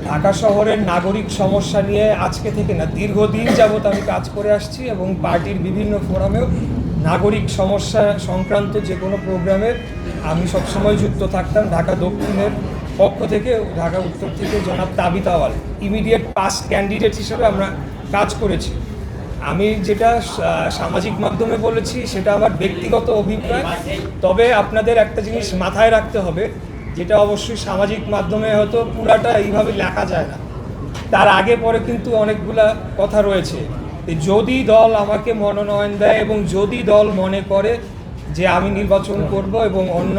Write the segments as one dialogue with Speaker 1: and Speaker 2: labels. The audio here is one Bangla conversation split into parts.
Speaker 1: ঢাকা শহরের নাগরিক সমস্যা নিয়ে আজকে থেকে না, দীর্ঘদিন যাবৎ আমি কাজ করে আসছি এবং পার্টির বিভিন্ন ফোরামেও নাগরিক সমস্যা সংক্রান্ত যে কোনো প্রোগ্রামে আমি সবসময় যুক্ত থাকতাম। ঢাকা দক্ষিণের পক্ষ থেকে, ঢাকা উত্তর থেকে জনাব তাবিথ আওয়াল ইমিডিয়েট পাস্ট ক্যান্ডিডেট হিসেবে আমরা কাজ করেছি। আমি যেটা সামাজিক মাধ্যমে বলেছি সেটা আমার ব্যক্তিগত অভিপ্রায়, তবে আপনাদের একটা জিনিস মাথায় রাখতে হবে, যেটা অবশ্যই সামাজিক মাধ্যমে হয়তো পুরাটা এইভাবে লেখা যায় না, তার আগে পরে কিন্তু অনেকগুলা কথা রয়েছে। যদি দল আমাকে মনোনয়ন দেয় এবং যদি দল মনে করে যে আমি নির্বাচন করব এবং অন্য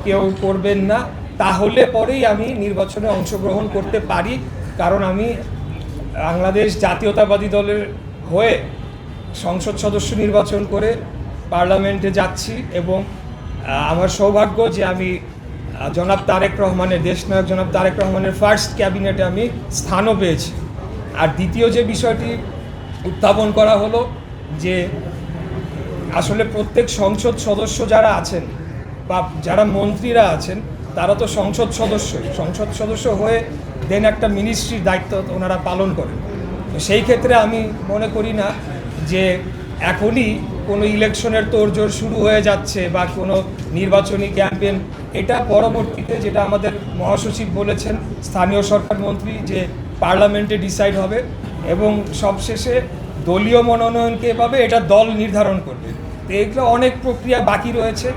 Speaker 1: কেউ করবেন না, তাহলে পরেই আমি নির্বাচনে অংশগ্রহণ করতে পারি। কারণ আমি বাংলাদেশ জাতীয়তাবাদী দলের হয়ে সংসদ সদস্য নির্বাচন করে পার্লামেন্টে যাচ্ছি এবং আমার সৌভাগ্য যে আমি জনাব তারেক রহমানের, দেশনায়ক জনাব তারেক রহমানের ফার্স্ট ক্যাবিনেটে আমি স্থানও পেয়েছি। আর দ্বিতীয় যে বিষয়টি উত্থাপন করা হলো যে আসলে প্রত্যেক সংসদ সদস্য যারা আছেন বা যারা মন্ত্রীরা আছেন তারা তো সংসদ সদস্য হয়ে দেন একটা মিনিস্ট্রির দায়িত্ব ওনারা পালন করেন। তো সেই ক্ষেত্রে আমি মনে করি না যে এখনই কোনো ইলেকশনের তোড়জোড় শুরু হয়ে যাচ্ছে বা কোনো নির্বাচনী ক্যাম্পেইন, এটা পরবর্তীতে যেটা আমাদের মহাসচিব বলেছেন স্থানীয় সরকার মন্ত্রী যে পার্লামেন্টে ডিসাইড হবে এবং সবশেষে দলীয় মনোনয়নকে পাবে, এটা দল নির্ধারণ করবে। তো এগুলো অনেক প্রক্রিয়া বাকি রয়েছে।